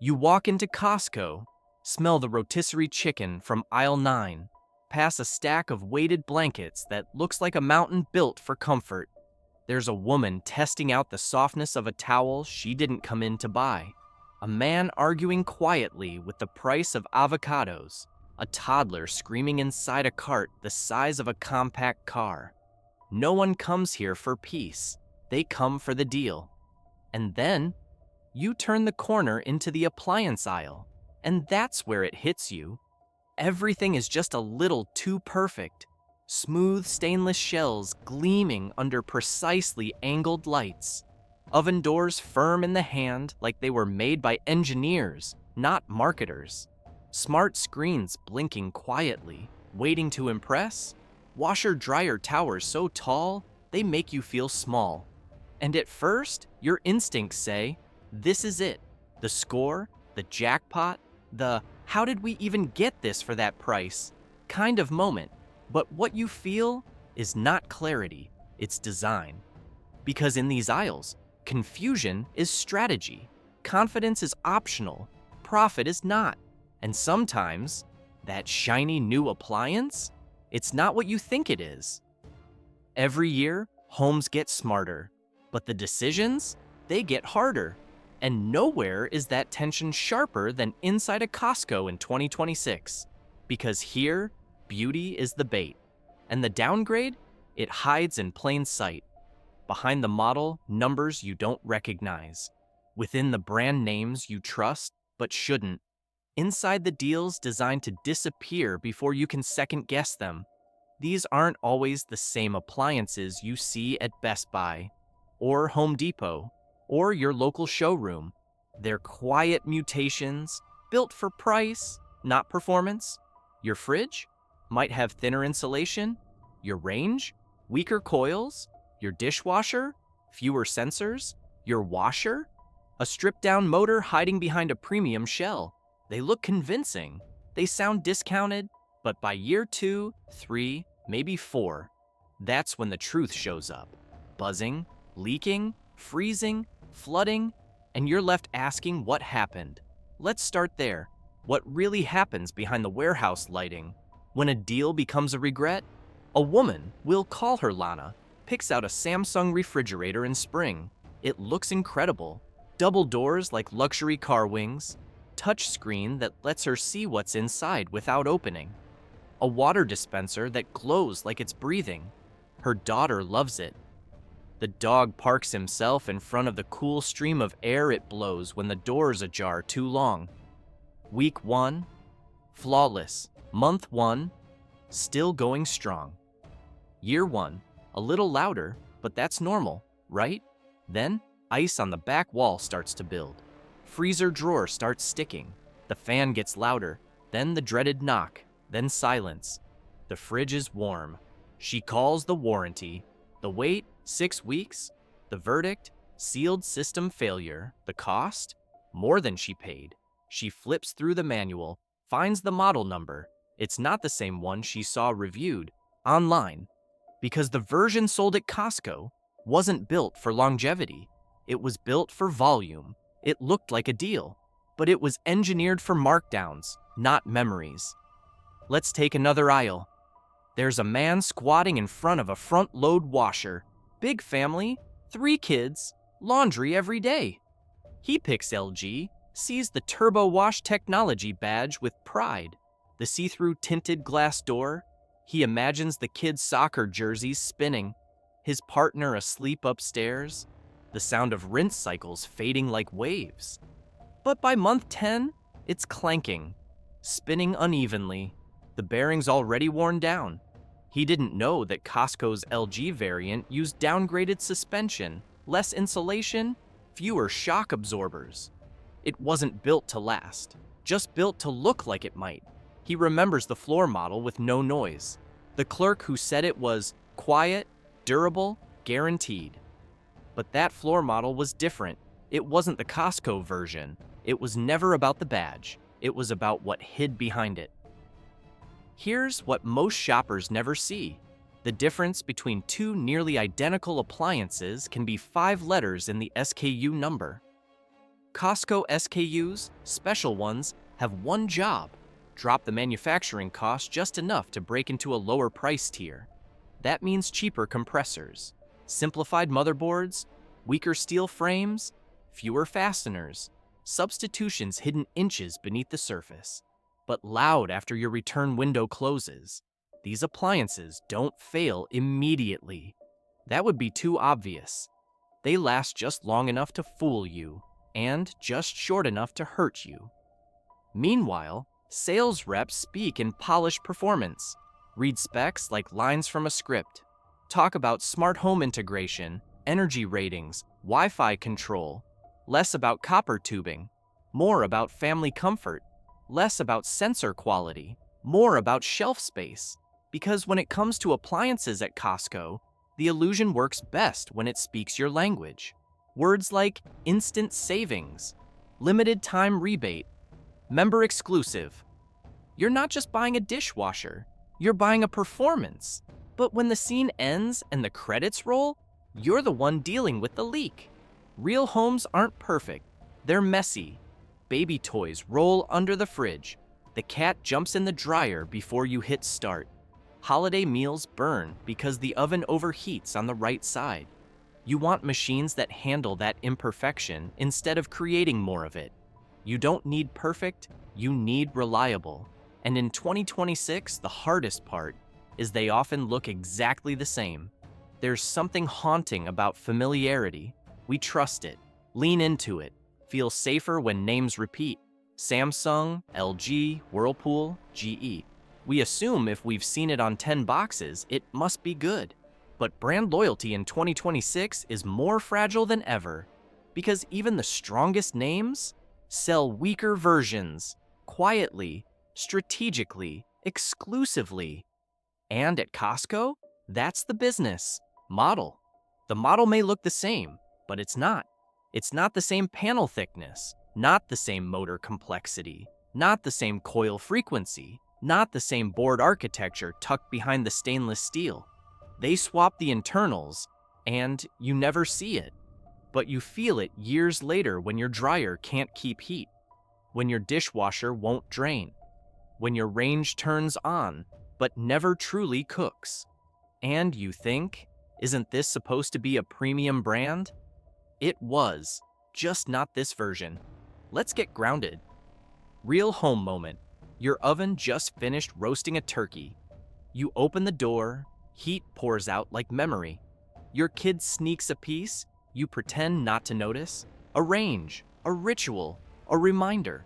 You walk into Costco, smell the rotisserie chicken from aisle 9, pass a stack of weighted blankets that looks like a mountain built for comfort. There's a woman testing out the softness of a towel she didn't come in to buy. A man arguing quietly with the price of avocados. A toddler screaming inside a cart the size of a compact car. No one comes here for peace. They come for the deal. And then, you turn the corner into the appliance aisle, and that's where it hits you. Everything is just a little too perfect. Smooth stainless shells gleaming under precisely angled lights. Oven doors firm in the hand like they were made by engineers, not marketers. Smart screens blinking quietly, waiting to impress. Washer-dryer towers so tall, they make you feel small. And at first, your instincts say, this is it. The score, the jackpot, the how did we even get this for that price kind of moment. But what you feel is not clarity, it's design. Because in these aisles, confusion is strategy, confidence is optional, profit is not. And sometimes, that shiny new appliance, it's not what you think it is. Every year, homes get smarter, but the decisions, they get harder. And nowhere is that tension sharper than inside a Costco in 2026. Because here, beauty is the bait. And the downgrade, it hides in plain sight. Behind the model, numbers you don't recognize. Within the brand names you trust but shouldn't. Inside the deals designed to disappear before you can second guess them. These aren't always the same appliances you see at Best Buy, or Home Depot, or your local showroom. They're quiet mutations, built for price, not performance. Your fridge might have thinner insulation, your range, weaker coils, your dishwasher, fewer sensors, your washer, a stripped-down motor hiding behind a premium shell. They look convincing, they sound discounted, but by year 2, 3, maybe 4, that's when the truth shows up. Buzzing, leaking, freezing, flooding, and you're left asking what happened. Let's start there. What really happens behind the warehouse lighting? When a deal becomes a regret? A woman, we'll call her Lana, picks out a Samsung refrigerator in spring. It looks incredible. Double doors like luxury car wings. Touch screen that lets her see what's inside without opening. A water dispenser that glows like it's breathing. Her daughter loves it. The dog parks himself in front of the cool stream of air it blows when the door's ajar too long. Week 1, flawless. Month 1, still going strong. Year 1, a little louder, but that's normal, right? Then, ice on the back wall starts to build. Freezer drawer starts sticking. The fan gets louder, then the dreaded knock, then silence. The fridge is warm. She calls the warranty. The wait, 6 weeks. The verdict, sealed system failure. The cost, more than she paid. She flips through the manual, finds the model number. It's not the same one she saw reviewed online. Because the version sold at Costco wasn't built for longevity. It was built for volume. It looked like a deal, but it was engineered for markdowns, not memories. Let's take another aisle. There's a man squatting in front of a front-load washer. Big family, 3 kids, laundry every day. He picks LG, sees the Turbo Wash technology badge with pride. The see-through tinted glass door. He imagines the kids' soccer jerseys spinning, his partner asleep upstairs, the sound of rinse cycles fading like waves. But by month 10, it's clanking, spinning unevenly, the bearings already worn down. He didn't know that Costco's LG variant used downgraded suspension, less insulation, fewer shock absorbers. It wasn't built to last, just built to look like it might. He remembers the floor model with no noise. The clerk who said it was quiet, durable, guaranteed. But that floor model was different. It wasn't the Costco version. It was never about the badge. It was about what hid behind it. Here's what most shoppers never see. The difference between 2 nearly identical appliances can be 5 letters in the SKU number. Costco SKUs, special ones, have one job: drop the manufacturing cost just enough to break into a lower price tier. That means cheaper compressors, simplified motherboards, weaker steel frames, fewer fasteners, substitutions hidden inches beneath the surface, but loud after your return window closes. These appliances don't fail immediately. That would be too obvious. They last just long enough to fool you, and just short enough to hurt you. Meanwhile, sales reps speak in polished performance, read specs like lines from a script, talk about smart home integration, energy ratings, Wi-Fi control, less about copper tubing, more about family comfort, less about sensor quality, more about shelf space. Because when it comes to appliances at Costco, the illusion works best when it speaks your language. Words like instant savings, limited time rebate, member exclusive. You're not just buying a dishwasher, you're buying a performance. But when the scene ends and the credits roll, you're the one dealing with the leak. Real homes aren't perfect, they're messy. Baby toys roll under the fridge. The cat jumps in the dryer before you hit start. Holiday meals burn because the oven overheats on the right side. You want machines that handle that imperfection instead of creating more of it. You don't need perfect, you need reliable. And in 2026, the hardest part is they often look exactly the same. There's something haunting about familiarity. We trust it, lean into it, feel safer when names repeat. Samsung, LG, Whirlpool, GE. We assume if we've seen it on 10 boxes, it must be good. But brand loyalty in 2026 is more fragile than ever, because even the strongest names sell weaker versions, quietly, strategically, exclusively. And at Costco, that's the business model. The model may look the same, but it's not. It's not the same panel thickness, not the same motor complexity, not the same coil frequency, not the same board architecture tucked behind the stainless steel. They swap the internals, and you never see it. But you feel it years later when your dryer can't keep heat, when your dishwasher won't drain, when your range turns on, but never truly cooks. And you think, isn't this supposed to be a premium brand? It was, just not this version. Let's get grounded. Real home moment. Your oven just finished roasting a turkey. You open the door, heat pours out like memory. Your kid sneaks a piece, you pretend not to notice. A range, a ritual, a reminder.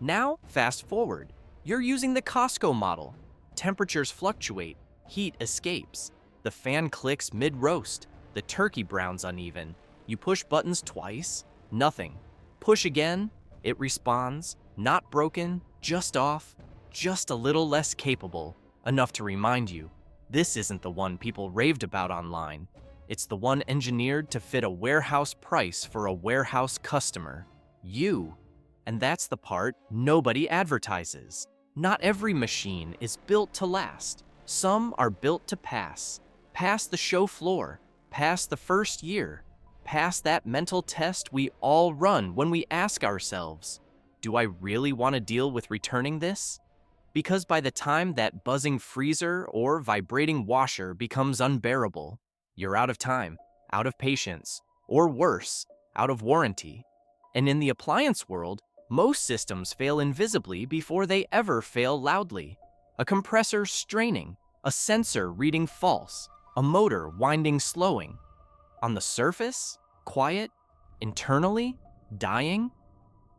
Now, fast forward. You're using the Costco model. Temperatures fluctuate, heat escapes. The fan clicks mid-roast, the turkey browns uneven. You push buttons twice, nothing. Push again, it responds, not broken, just off, just a little less capable, enough to remind you, this isn't the one people raved about online. It's the one engineered to fit a warehouse price for a warehouse customer, you. And that's the part nobody advertises. Not every machine is built to last. Some are built to pass the show floor, past the first year, past that mental test we all run when we ask ourselves, do I really want to deal with returning this? Because by the time that buzzing freezer or vibrating washer becomes unbearable, you're out of time, out of patience, or worse, out of warranty. And in the appliance world, most systems fail invisibly before they ever fail loudly. A compressor straining, a sensor reading false, a motor winding slowing. On the surface, quiet, internally, dying.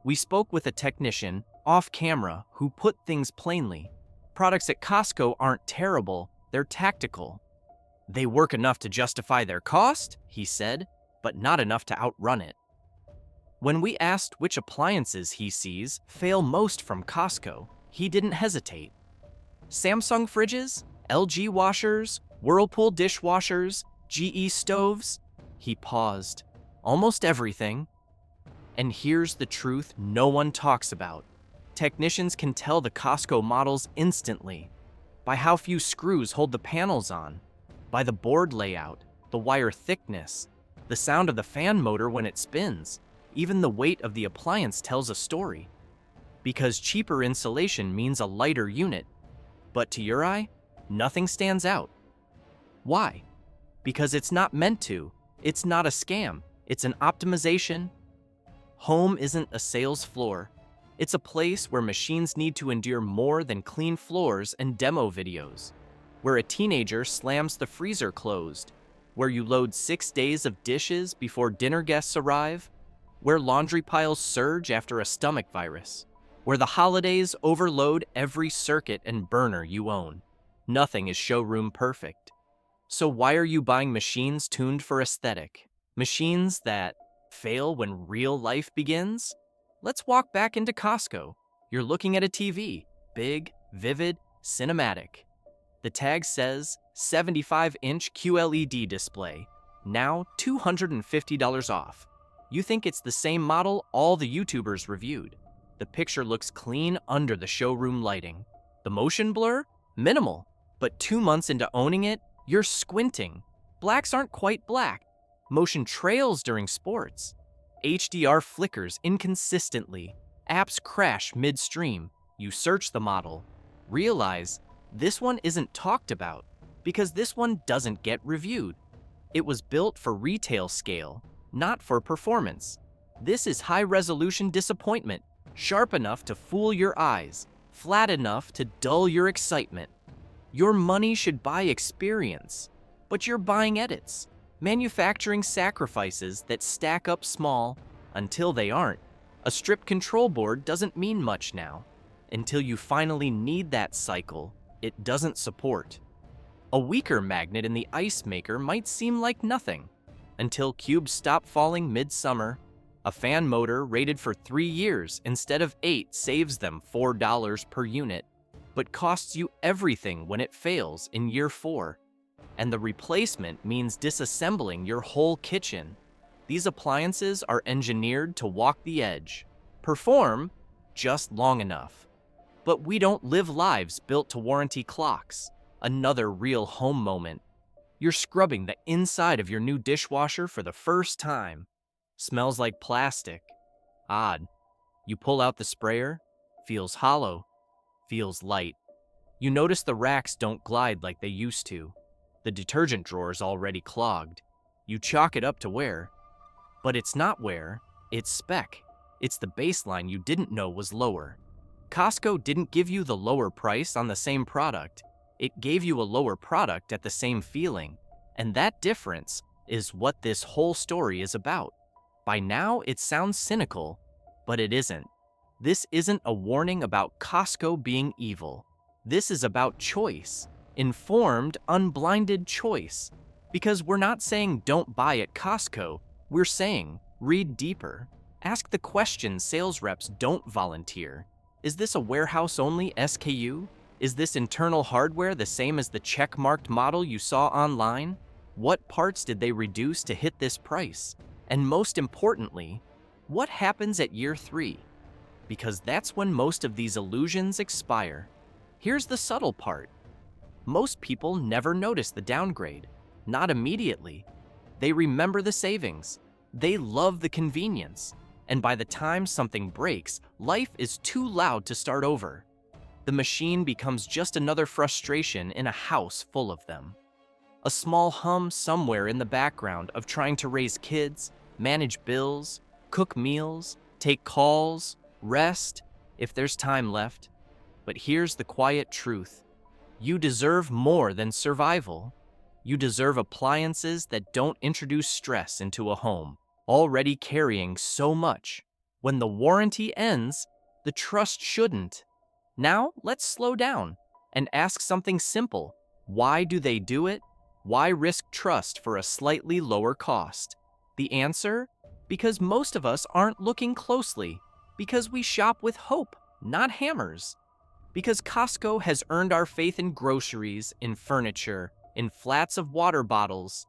We spoke with a technician, off camera, who put things plainly. Products at Costco aren't terrible, they're tactical. They work enough to justify their cost, he said, but not enough to outrun it. When we asked which appliances he sees fail most from Costco, he didn't hesitate. Samsung fridges, LG washers, Whirlpool dishwashers, GE stoves. He paused. Almost everything. And here's the truth no one talks about. Technicians can tell the Costco models instantly. By how few screws hold the panels on. By the board layout, the wire thickness, the sound of the fan motor when it spins. Even the weight of the appliance tells a story. Because cheaper insulation means a lighter unit. But to your eye, nothing stands out. Why? Because it's not meant to. It's not a scam. It's an optimization. Home isn't a sales floor. It's a place where machines need to endure more than clean floors and demo videos. Where a teenager slams the freezer closed. Where you load 6 days of dishes before dinner guests arrive. Where laundry piles surge after a stomach virus. Where the holidays overload every circuit and burner you own. Nothing is showroom perfect. So why are you buying machines tuned for aesthetic? Machines that fail when real life begins? Let's walk back into Costco. You're looking at a TV, big, vivid, cinematic. The tag says 75-inch QLED display, now $250 off. You think it's the same model all the YouTubers reviewed. The picture looks clean under the showroom lighting. The motion blur? Minimal. But 2 months into owning it, you're squinting. Blacks aren't quite black. Motion trails during sports. HDR flickers inconsistently. Apps crash midstream. You search the model. Realize this one isn't talked about because this one doesn't get reviewed. It was built for retail scale, not for performance. This is high-resolution disappointment, sharp enough to fool your eyes, flat enough to dull your excitement. Your money should buy experience, but you're buying edits, manufacturing sacrifices that stack up small until they aren't. A stripped control board doesn't mean much now. Until you finally need that cycle, it doesn't support. A weaker magnet in the ice maker might seem like nothing, until cubes stop falling mid-summer. A fan motor rated for 3 years instead of 8 saves them $4 per unit, but costs you everything when it fails in year 4. And the replacement means disassembling your whole kitchen. These appliances are engineered to walk the edge, perform just long enough. But we don't live lives built to warranty clocks. Another real home moment. You're scrubbing the inside of your new dishwasher for the first time. Smells like plastic. Odd. You pull out the sprayer. Feels hollow. Feels light. You notice the racks don't glide like they used to. The detergent drawer's already clogged. You chalk it up to wear. But it's not wear, it's spec. It's the baseline you didn't know was lower. Costco didn't give you the lower price on the same product. It gave you a lower product at the same feeling. And that difference is what this whole story is about. By now, it sounds cynical, but it isn't. This isn't a warning about Costco being evil. This is about choice. Informed, unblinded choice. Because we're not saying don't buy at Costco. We're saying read deeper. Ask the questions sales reps don't volunteer. Is this a warehouse-only SKU? Is this internal hardware the same as the check-marked model you saw online? What parts did they reduce to hit this price? And most importantly, what happens at year 3? Because that's when most of these illusions expire. Here's the subtle part. Most people never notice the downgrade. Not immediately. They remember the savings. They love the convenience. And by the time something breaks, life is too loud to start over. The machine becomes just another frustration in a house full of them. A small hum somewhere in the background of trying to raise kids, manage bills, cook meals, take calls, rest, if there's time left. But here's the quiet truth. You deserve more than survival. You deserve appliances that don't introduce stress into a home, already carrying so much. When the warranty ends, the trust shouldn't. Now, let's slow down and ask something simple. Why do they do it? Why risk trust for a slightly lower cost? The answer? Because most of us aren't looking closely. Because we shop with hope, not hammers. Because Costco has earned our faith in groceries, in furniture, in flats of water bottles.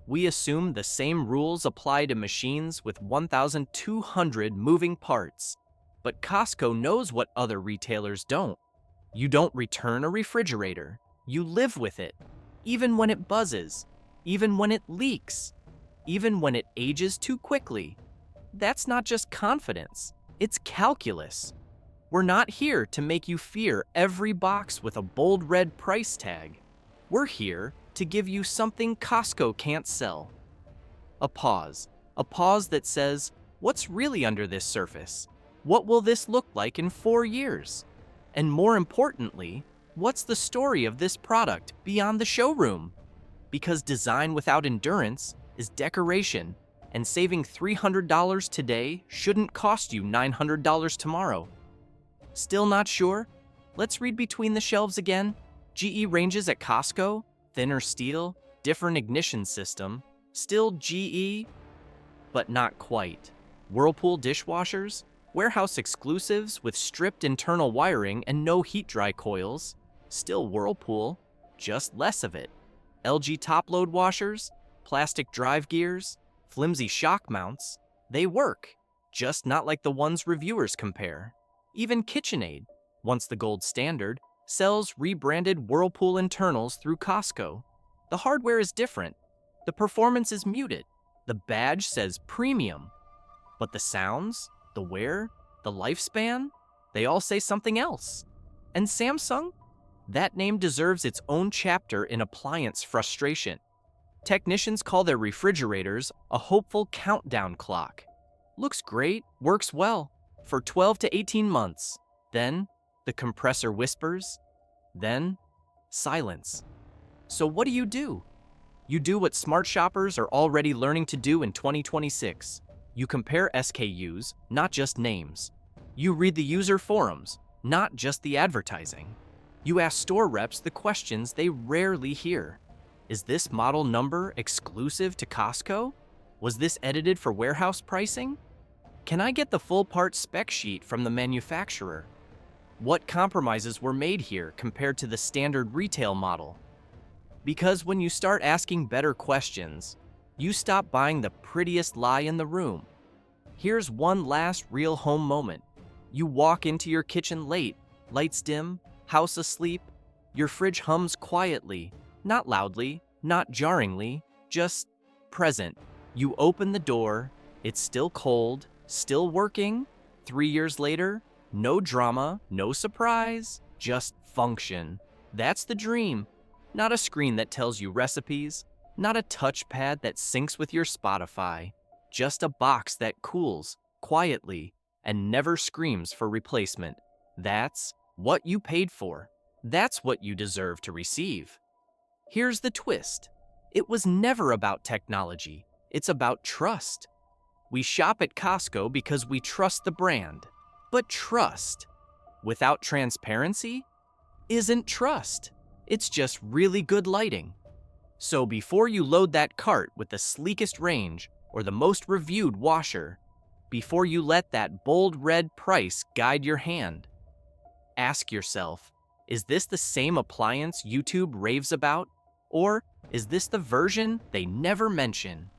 We assume the same rules apply to machines with 1,200 moving parts. But Costco knows what other retailers don't. You don't return a refrigerator. You live with it. Even when it buzzes. Even when it leaks. Even when it ages too quickly. That's not just confidence, it's calculus. We're not here to make you fear every box with a bold red price tag. We're here to give you something Costco can't sell. A pause. A pause that says, what's really under this surface? What will this look like in 4 years? And more importantly, what's the story of this product beyond the showroom? Because design without endurance is decoration, and saving $300 today shouldn't cost you $900 tomorrow. Still not sure? Let's read between the shelves again. GE ranges at Costco, thinner steel, different ignition system, still GE, but not quite. Whirlpool dishwashers, warehouse exclusives with stripped internal wiring and no heat-dry coils, still Whirlpool, just less of it. LG top-load washers, plastic drive gears, flimsy shock mounts, they work, just not like the ones reviewers compare. Even KitchenAid, once the gold standard, sells rebranded Whirlpool internals through Costco. The hardware is different. The performance is muted. The badge says premium. But the sounds, the wear, the lifespan, they all say something else. And Samsung? That name deserves its own chapter in appliance frustration. Technicians call their refrigerators a hopeful countdown clock. Looks great, works well, for 12 to 18 months. Then, the compressor whispers. Then, silence. So what do? You do what smart shoppers are already learning to do in 2026. You compare SKUs, not just names. You read the user forums, not just the advertising. You ask store reps the questions they rarely hear. Is this model number exclusive to Costco? Was this edited for warehouse pricing? Can I get the full part spec sheet from the manufacturer? What compromises were made here compared to the standard retail model? Because when you start asking better questions, you stop buying the prettiest lie in the room. Here's one last real home moment. You walk into your kitchen late, lights dim, house asleep. Your fridge hums quietly, not loudly, not jarringly, just present. You open the door, it's still cold, still working. 3 years later, no drama, no surprise, just function. That's the dream. Not a screen that tells you recipes, not a touchpad that syncs with your Spotify, just a box that cools quietly and never screams for replacement. That's what you paid for. That's what you deserve to receive. Here's the twist. It was never about technology. It's about trust. We shop at Costco because we trust the brand. But trust without transparency isn't trust. It's just really good lighting. So before you load that cart with the sleekest range or the most reviewed washer, before you let that bold red price guide your hand, ask yourself, is this the same appliance YouTube raves about? Or is this the version they never mention?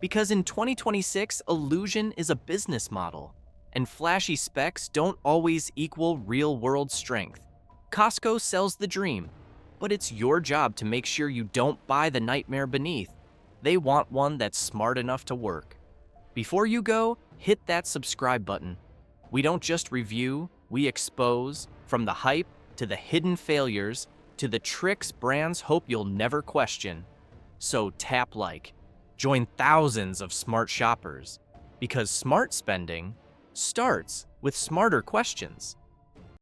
Because in 2026, illusion is a business model, and flashy specs don't always equal real-world strength. Costco sells the dream, but it's your job to make sure you don't buy the nightmare beneath. They want one that's smart enough to work. Before you go, hit that subscribe button. We don't just review, we expose, from the hype to the hidden failures to the tricks brands hope you'll never question. So tap like. Join thousands of smart shoppers, because smart spending starts with smarter questions.